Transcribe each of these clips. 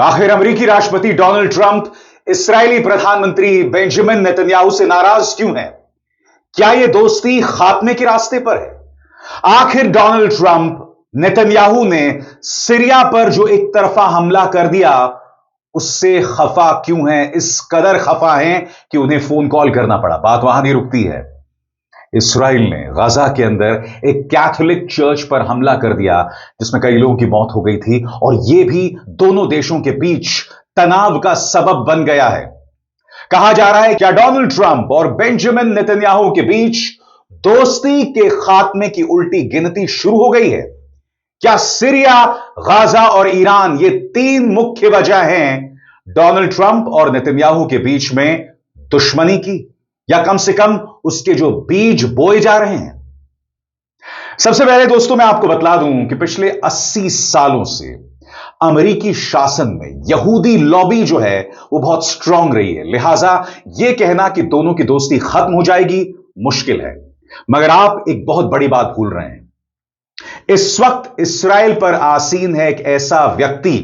आखिर अमेरिकी राष्ट्रपति डोनाल्ड ट्रंप इस्राएली प्रधानमंत्री बेंजामिन नेतन्याहू से नाराज क्यों है? क्या यह दोस्ती खात्मे के रास्ते पर है? आखिर डोनाल्ड ट्रंप नेतन्याहू ने सीरिया पर जो एक तरफा हमला कर दिया उससे खफा क्यों है? इस कदर खफा हैं कि उन्हें फोन कॉल करना पड़ा। बात वहां नहीं रुकती है। इसराइल ने गाजा के अंदर एक कैथोलिक चर्च पर हमला कर दिया जिसमें कई लोगों की मौत हो गई थी, और यह भी दोनों देशों के बीच तनाव का सबब बन गया है। कहा जा रहा है क्या डोनाल्ड ट्रंप और बेंजामिन नेतन्याहू के बीच दोस्ती के खात्मे की उल्टी गिनती शुरू हो गई है? क्या सीरिया, गाजा और ईरान ये तीन मुख्य वजह हैं डोनाल्ड ट्रंप और नेतन्याहू के बीच में दुश्मनी की, या कम से कम उसके जो बीज बोए जा रहे हैं? सबसे पहले दोस्तों मैं आपको बतला दूं कि पिछले 80 सालों से अमेरिकी शासन में यहूदी लॉबी जो है वो बहुत स्ट्रांग रही है। लिहाजा यह कहना कि दोनों की दोस्ती खत्म हो जाएगी मुश्किल है। मगर आप एक बहुत बड़ी बात भूल रहे हैं। इस वक्त इसराइल पर आसीन है एक ऐसा व्यक्ति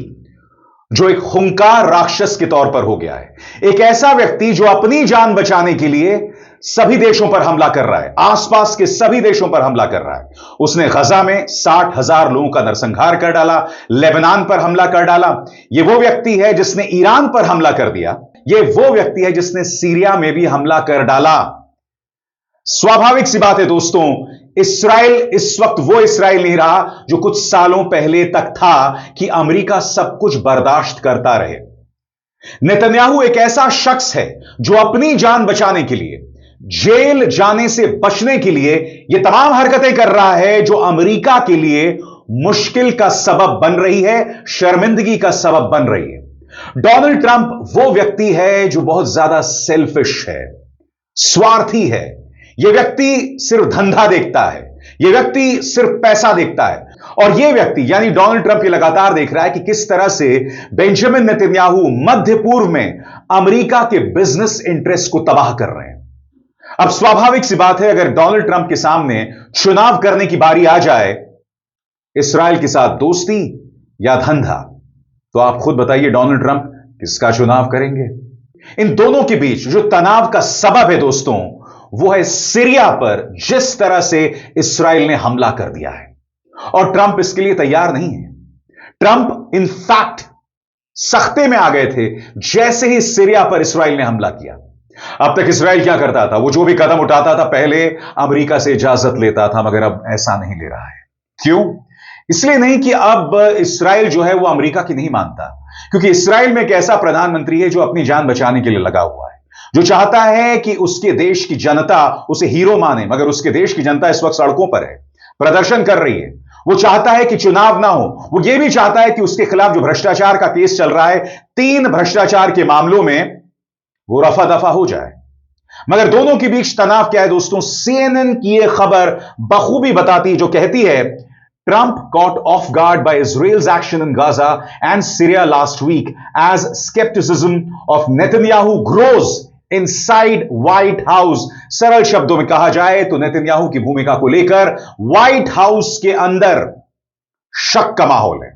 जो एक खूंखार राक्षस के तौर पर हो गया है। एक ऐसा व्यक्ति जो अपनी जान बचाने के लिए सभी देशों पर हमला कर रहा है, आसपास के सभी देशों पर हमला कर रहा है। उसने गजा में 60,000 लोगों का नरसंहार कर डाला, लेबनान पर हमला कर डाला। यह वो व्यक्ति है जिसने ईरान पर हमला कर दिया। यह वो व्यक्ति है जिसने सीरिया में भी हमला कर डाला। स्वाभाविक सी बात है दोस्तों, इसराइल इस वक्त वो इसराइल नहीं रहा जो कुछ सालों पहले तक था कि अमेरिका सब कुछ बर्दाश्त करता रहे। नेतन्याहू एक ऐसा शख्स है जो अपनी जान बचाने के लिए, जेल जाने से बचने के लिए यह तमाम हरकतें कर रहा है जो अमेरिका के लिए मुश्किल का सबब बन रही है, शर्मिंदगी का सबब बन रही है। डोनाल्ड ट्रंप वो व्यक्ति है जो बहुत ज्यादा सेल्फिश है, स्वार्थी है। यह व्यक्ति सिर्फ धंधा देखता है, यह व्यक्ति सिर्फ पैसा देखता है। और यह व्यक्ति यानी डोनाल्ड ट्रंप ये लगातार देख रहा है कि किस तरह से बेंजामिन नेतन्याहू मध्य पूर्व में अमेरिका के बिजनेस इंटरेस्ट को तबाह कर रहे हैं। अब स्वाभाविक सी बात है, अगर डोनाल्ड ट्रंप के सामने चुनाव करने की बारी आ जाए, इसराइल के साथ दोस्ती या धंधा, तो आप खुद बताइए डोनाल्ड ट्रंप किसका चुनाव करेंगे? इन दोनों के बीच जो तनाव का सबब है दोस्तों, वो है सीरिया पर जिस तरह से इसराइल ने हमला कर दिया है, और ट्रंप इसके लिए तैयार नहीं है। ट्रंप इनफैक्ट सख्ते में आ गए थे जैसे ही सीरिया पर इसराइल ने हमला किया। अब तक इसराइल क्या करता था? वो जो भी कदम उठाता था पहले अमेरिका से इजाजत लेता था, मगर अब ऐसा नहीं ले रहा है। क्यों? इसलिए नहीं कि अब इसराइल जो है वो अमेरिका की नहीं मानता, क्योंकि इसराइल में एक ऐसा प्रधानमंत्री है जो अपनी जान बचाने के लिए लगा हुआ है, जो चाहता है कि उसके देश की जनता उसे हीरो माने। मगर उसके देश की जनता इस वक्त सड़कों पर है, प्रदर्शन कर रही है। वो चाहता है कि चुनाव ना हो। वो ये भी चाहता है कि उसके खिलाफ जो भ्रष्टाचार का केस चल रहा है, 3 भ्रष्टाचार के मामलों में, वो रफा दफा हो जाए। मगर दोनों के बीच तनाव क्या है दोस्तों? CNN की यह खबर बखूबी बताती, जो कहती है Trump caught off guard by Israel's action in Gaza and Syria last week as skepticism of Netanyahu grows inside White House। सरल शब्दों में कहा जाए तो नेतन्याहू की भूमिका को लेकर व्हाइट हाउस के अंदर शक का माहौल है।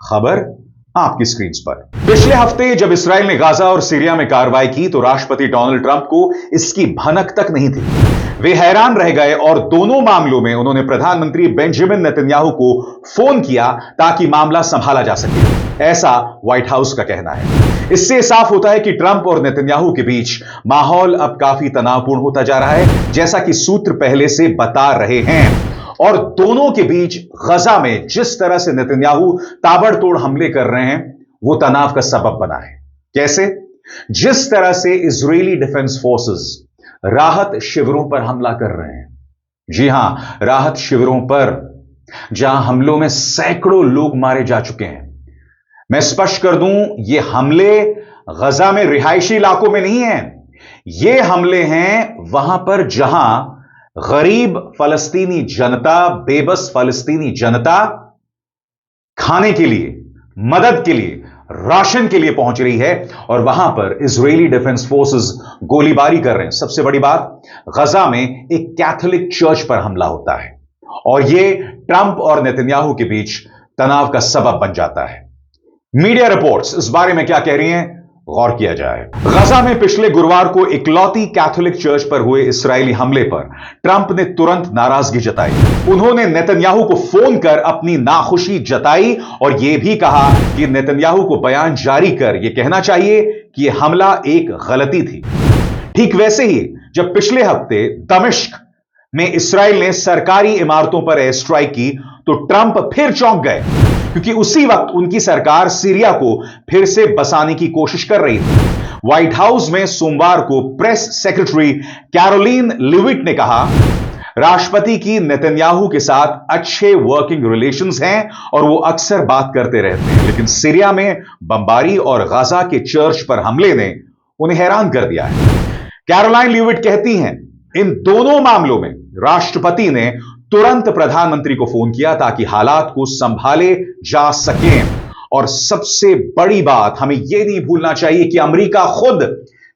खबर आपकी स्क्रीन पर। पिछले हफ्ते जब इसराइल ने गाजा और सीरिया में कार्रवाई की तो राष्ट्रपति डोनाल्ड ट्रंप को इसकी भनक तक नहीं थी। वे हैरान रह गए और दोनों मामलों में उन्होंने प्रधानमंत्री बेंजामिन नेतन्याहू को फोन किया ताकि मामला संभाला जा सके, ऐसा व्हाइट हाउस का कहना है। इससे साफ होता है कि ट्रंप और नेतन्याहू के बीच माहौल अब काफी तनावपूर्ण होता जा रहा है, जैसा कि सूत्र पहले से बता रहे हैं। और दोनों के बीच गजा में जिस तरह से नेतन्याहू ताबड़तोड़ हमले कर रहे हैं, वो तनाव का सबब बना है। कैसे? जिस तरह से इजरायली डिफेंस फोर्सेस राहत शिविरों पर हमला कर रहे हैं। जी हां, राहत शिविरों पर, जहां हमलों में सैकड़ों लोग मारे जा चुके हैं। मैं स्पष्ट कर दूं, ये हमले गजा में रिहायशी इलाकों में नहीं हैं। ये हमले हैं वहां पर जहां गरीब फलस्तीनी जनता, बेबस फलस्तीनी जनता खाने के लिए, मदद के लिए, राशन के लिए पहुंच रही है, और वहां पर इजरायली डिफेंस फोर्सेस गोलीबारी कर रहे हैं। सबसे बड़ी बात, गजा में एक कैथोलिक चर्च पर हमला होता है, और यह ट्रंप और नेतन्याहू के बीच तनाव का सबब बन जाता है। मीडिया रिपोर्ट्स इस बारे में क्या कह रही हैं, गौर किया जाए। गजा में पिछले गुरुवार को इकलौती कैथोलिक चर्च पर हुए इस्राएली हमले पर ट्रंप ने तुरंत नाराजगी जताई। उन्होंने नेतन्याहू को फोन कर अपनी नाखुशी जताई और यह भी कहा कि नेतन्याहू को बयान जारी कर यह कहना चाहिए कि यह हमला एक गलती थी। ठीक वैसे ही जब पिछले हफ्ते दमिश्क में इस्राएल ने सरकारी इमारतों पर एयर स्ट्राइक की तो ट्रंप फिर चौंक गए, क्योंकि उसी वक्त उनकी सरकार सीरिया को फिर से बसाने की कोशिश कर रही थी। व्हाइट हाउस में सोमवार को प्रेस सेक्रेटरी कैरोलिन लिविट ने कहा, राष्ट्रपति की नेतन्याहू के साथ अच्छे वर्किंग रिलेशंस हैं और वो अक्सर बात करते रहते हैं, लेकिन सीरिया में बमबारी और गाजा के चर्च पर हमले ने उन्हें हैरान कर दिया है। कैरोलाइन लिविट कहती हैं, इन दोनों मामलों में राष्ट्रपति ने तुरंत प्रधानमंत्री को फोन किया ताकि हालात को संभाले जा सकें। और सबसे बड़ी बात, हमें यह नहीं भूलना चाहिए कि अमेरिका खुद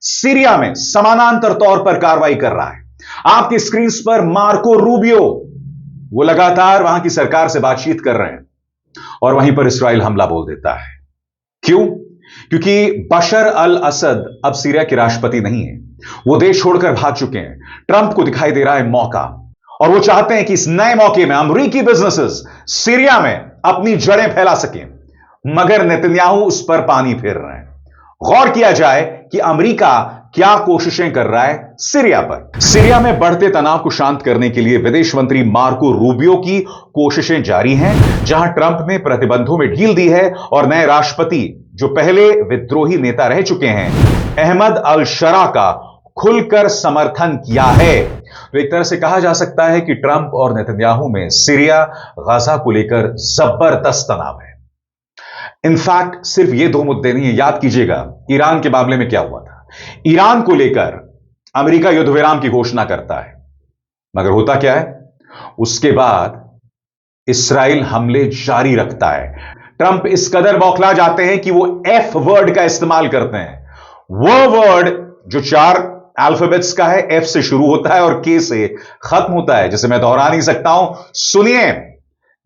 सीरिया में समानांतर तौर पर कार्रवाई कर रहा है। आपकी स्क्रीन पर मार्को रूबियो, वो लगातार वहां की सरकार से बातचीत कर रहे हैं और वहीं पर इस्राएल हमला बोल देता है। क्यों? क्योंकि बशर अल असद अब सीरिया के राष्ट्रपति नहीं है, वो देश छोड़कर भाग चुके हैं। ट्रंप को दिखाई दे रहा है मौका और वो चाहते हैं कि इस नए मौके में अमेरिकी बिजनेसेस सीरिया में अपनी जड़ें फैला सकें, मगर नेतन्याहू उस पर पानी फेर रहे हैं। गौर किया जाए कि अमेरिका क्या कोशिशें कर रहा है सीरिया पर। सीरिया में बढ़ते तनाव को शांत करने के लिए विदेश मंत्री मार्को रूबियो की कोशिशें जारी हैं, जहां ट्रंप ने प्रतिबंधों में ढील दी है और नए राष्ट्रपति, जो पहले विद्रोही नेता रह चुके हैं, अहमद अल शरा का खुलकर समर्थन किया है। तो एक तरह से कहा जा सकता है कि ट्रंप और नेतन्याहू में सीरिया गाजा को लेकर जबरदस्त तनाव है। इनफैक्ट सिर्फ ये दो मुद्दे नहीं है, याद कीजिएगा ईरान के मामले में क्या हुआ था। ईरान को लेकर अमेरिका युद्ध विराम की घोषणा करता है, मगर होता क्या है, उसके बाद इस्राएल हमले जारी रखता है। ट्रंप इस कदर बौखला जाते हैं कि वो एफ वर्ड का इस्तेमाल करते हैं। वो वर्ड जो 4 अल्फाबेट्स का है, एफ से शुरू होता है और के से खत्म होता है, जिसे मैं दोहरा नहीं सकता हूं। सुनिए,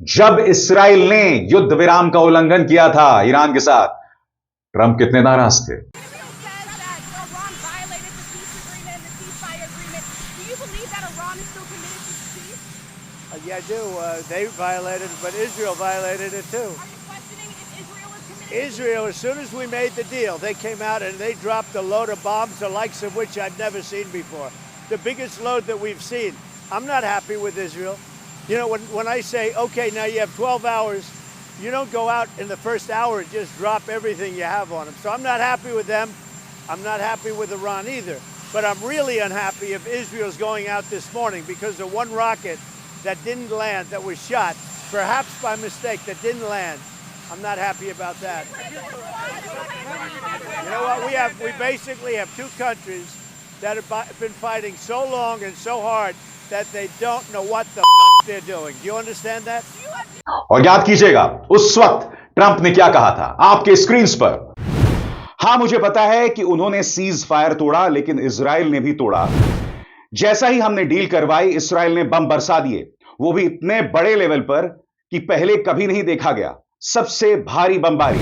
जब इस्राएल ने युद्ध विराम का उल्लंघन किया था ईरान के साथ, ट्रंप कितने नाराज थे। Yeah, I do. They violated it, but Israel violated it too. Israel, as soon as we made the deal, they came out and they dropped a load of bombs, the likes of which I'd never seen before. The biggest load that we've seen. I'm not happy with Israel. You know, when I say, okay, now you have 12 hours, you don't go out in the first hour and just drop everything you have on them. So I'm not happy with them. I'm not happy with Iran either. But I'm really unhappy if Israel's going out this morning because of one rocket that didn't land, that was shot, perhaps by mistake, that didn't land. I'm not happy about that. You know what? We basically have two countries that have been fighting so long and so hard that they don't know what the they're doing. Do you understand that? और याद कीजिएगा उस वक्त Trump ने क्या कहा था आपके स्क्रीन पर। हां, मुझे पता है कि उन्होंने सीज फायर तोड़ा, लेकिन इजराइल ने भी तोड़ा। जैसा ही हमने डील करवाई, इस्राएल ने बम बरसा दिए, वो भी इतने बड़े लेवल पर कि पहले कभी नहीं देखा गया। सबसे भारी बमबारी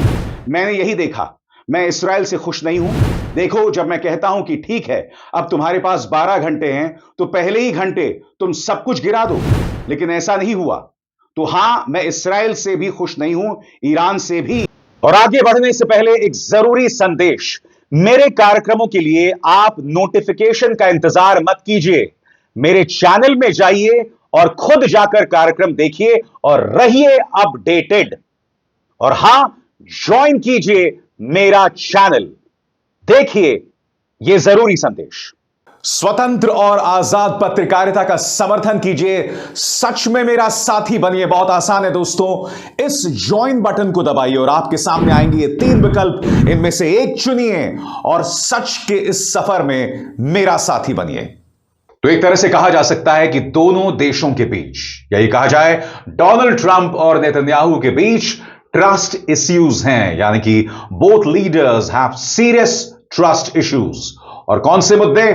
मैंने यही देखा। मैं इस्राएल से खुश नहीं हूं। देखो, जब मैं कहता हूं कि ठीक है, अब तुम्हारे पास 12 घंटे हैं, तो पहले ही घंटे तुम सब कुछ गिरा दो, लेकिन ऐसा नहीं हुआ। तो हां, मैं इस्राएल से भी खुश नहीं हूं, ईरान से भी। और आगे बढ़ने से पहले एक जरूरी संदेश। मेरे कार्यक्रमों के लिए आप नोटिफिकेशन का इंतजार मत कीजिए। मेरे चैनल में जाइए और खुद जाकर कार्यक्रम देखिए और रहिए अपडेटेड। और हां, ज्वाइन कीजिए मेरा चैनल। देखिए यह जरूरी संदेश। स्वतंत्र और आजाद पत्रकारिता का समर्थन कीजिए। सच में मेरा साथी बनिए। बहुत आसान है दोस्तों, इस ज्वाइन बटन को दबाइए और आपके सामने आएंगे ये 3 विकल्प। इनमें से एक चुनिए और सच के इस सफर में मेरा साथी बनिए। तो एक तरह से कहा जा सकता है कि दोनों देशों के बीच, यही कहा जाए डोनाल्ड ट्रंप और नेतन्याहू के बीच ट्रस्ट इश्यूज हैं, यानी कि both leaders have serious trust issues. और कौन से मुद्दे?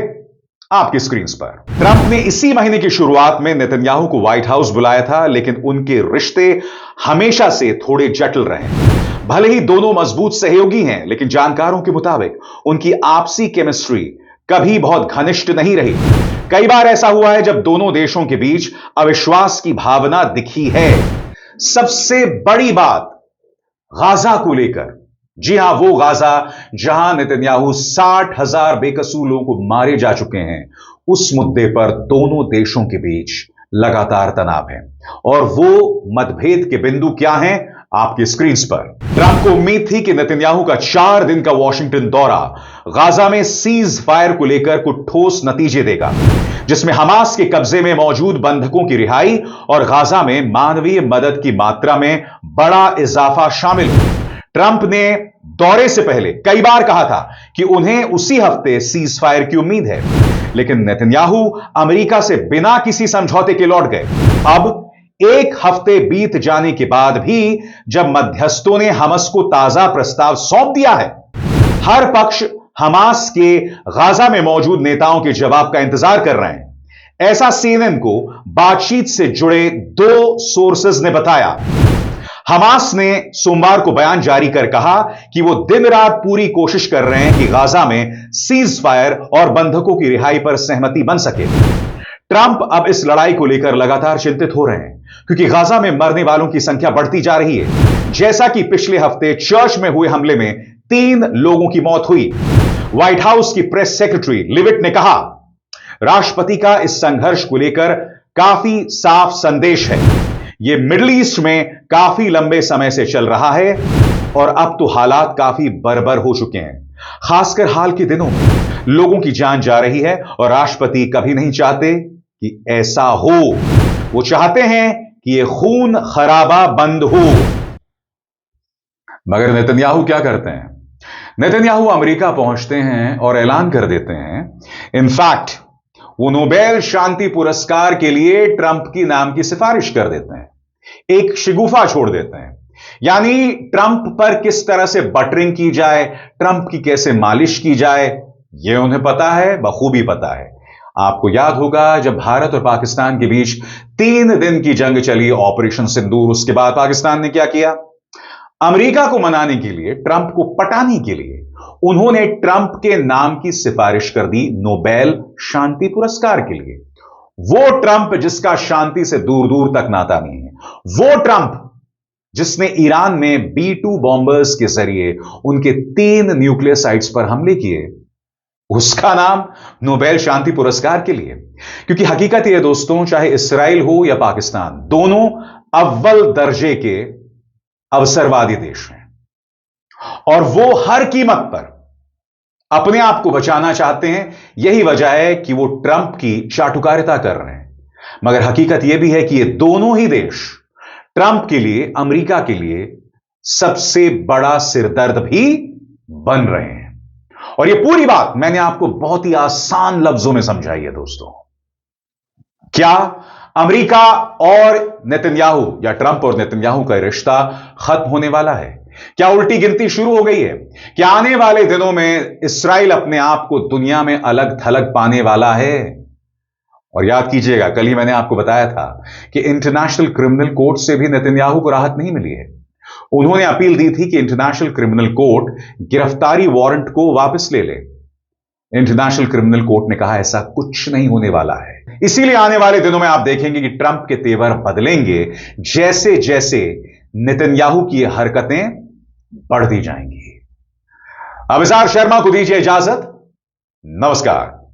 आपकी स्क्रीन पर। ट्रंप ने इसी महीने की शुरुआत में नेतन्याहू को व्हाइट हाउस बुलाया था, लेकिन उनके रिश्ते हमेशा से थोड़े जटिल रहे। भले ही दोनों मजबूत सहयोगी हैं, लेकिन जानकारों के मुताबिक उनकी आपसी केमिस्ट्री कभी बहुत घनिष्ठ नहीं रही। कई बार ऐसा हुआ है जब दोनों देशों के बीच अविश्वास की भावना दिखी है। सबसे बड़ी बात गाजा को लेकर। जी हां, वो गाजा जहां नेतन्याहू 60,000 बेकसूर लोगों को मारे जा चुके हैं, उस मुद्दे पर दोनों देशों के बीच लगातार तनाव है। और वो मतभेद के बिंदु क्या हैं, आपकी स्क्रीन पर। ट्रंप को उम्मीद थी कि नेतन्याहू का 4 दिन का वॉशिंगटन दौरा गाजा में सीज फायर को लेकर कुछ ठोस नतीजे देगा, जिसमें हमास के कब्जे में मौजूद बंधकों की रिहाई और गाजा में मानवीय मदद की मात्रा में बड़ा इजाफा शामिल हो। ट्रंप ने दौरे से पहले कई बार कहा था कि उन्हें उसी हफ्ते सीज फायर की उम्मीद है, लेकिन नेतन्याहू अमेरिका से बिना किसी समझौते के लौट गए। अब 1 हफ्ते बीत जाने के बाद भी जब मध्यस्थों ने हमास को ताजा प्रस्ताव सौंप दिया है, हर पक्ष हमास के गाजा में मौजूद नेताओं के जवाब का इंतजार कर रहे हैं। ऐसा CNN को बातचीत से जुड़े 2 सोर्सेज ने बताया। हमास ने सोमवार को बयान जारी कर कहा कि वो दिन रात पूरी कोशिश कर रहे हैं कि गाजा में सीज फायर और बंधकों की रिहाई पर सहमति बन सके। ट्रंप अब इस लड़ाई को लेकर लगातार चिंतित हो रहे हैं, क्योंकि गाजा में मरने वालों की संख्या बढ़ती जा रही है। जैसा कि पिछले हफ्ते चर्च में हुए हमले में 3 लोगों की मौत हुई। व्हाइट हाउस की प्रेस सेक्रेटरी लिविट ने कहा, राष्ट्रपति का इस संघर्ष को लेकर काफी साफ संदेश है। यह मिडिल ईस्ट में काफी लंबे समय से चल रहा है और अब तो हालात काफी बर्बर हो चुके हैं। खासकर हाल के दिनों में लोगों की जान जा रही है और राष्ट्रपति कभी नहीं चाहते कि ऐसा हो। वो चाहते हैं कि यह खून खराबा बंद हो। मगर नेतन्याहू क्या करते हैं? नेतन्याहू अमेरिका पहुंचते हैं और ऐलान कर देते हैं, इनफैक्ट वो नोबेल शांति पुरस्कार के लिए ट्रंप की नाम की सिफारिश कर देते हैं। एक शिगुफा छोड़ देते हैं, यानी ट्रंप पर किस तरह से बटरिंग की जाए, ट्रंप की कैसे मालिश की जाए, यह उन्हें पता है, बखूबी पता है। आपको याद होगा जब भारत और पाकिस्तान के बीच 3 दिन की जंग चली, ऑपरेशन सिंदूर, उसके बाद पाकिस्तान ने क्या किया? अमेरिका को मनाने के लिए, ट्रंप को पटाने के लिए उन्होंने ट्रंप के नाम की सिफारिश कर दी नोबेल शांति पुरस्कार के लिए। वो ट्रंप जिसका शांति से दूर दूर तक नाता नहीं है, वो ट्रंप जिसने ईरान में B-2 बॉम्बर्स के जरिए उनके 3 न्यूक्लियर साइट्स पर हमले किए, उसका नाम नोबेल शांति पुरस्कार के लिए। क्योंकि हकीकत यह दोस्तों, चाहे इस्राइल हो या पाकिस्तान, दोनों अव्वल दर्जे के अवसरवादी देश हैं और वो हर कीमत पर अपने आप को बचाना चाहते हैं। यही वजह है कि वो ट्रंप की चाटुकारिता कर रहे हैं। मगर हकीकत यह भी है कि ये दोनों ही देश ट्रंप के लिए, अमेरिका के लिए सबसे बड़ा सिरदर्द भी बन रहे हैं। और ये पूरी बात मैंने आपको बहुत ही आसान लफ्जों में समझाई है दोस्तों। क्या अमेरिका और नेतन्याहू या ट्रंप और नेतन्याहू का रिश्ता खत्म होने वाला है? क्या उल्टी गिनती शुरू हो गई है? क्या आने वाले दिनों में इस्राइल अपने आप को दुनिया में अलग थलग पाने वाला है? और याद कीजिएगा, कल ही मैंने आपको बताया था कि इंटरनेशनल क्रिमिनल कोर्ट से भी नेतन्याहू को राहत नहीं मिली है। उन्होंने अपील दी थी कि इंटरनेशनल क्रिमिनल कोर्ट गिरफ्तारी वारंट को वापस ले ले। इंटरनेशनल क्रिमिनल कोर्ट ने कहा ऐसा कुछ नहीं होने वाला है। इसीलिए आने वाले दिनों में आप देखेंगे कि ट्रंप के तेवर बदलेंगे जैसे जैसे नेतन्याहू की हरकतें बढ़ती जाएंगी। अभिसार शर्मा को दीजिए इजाजत। नमस्कार।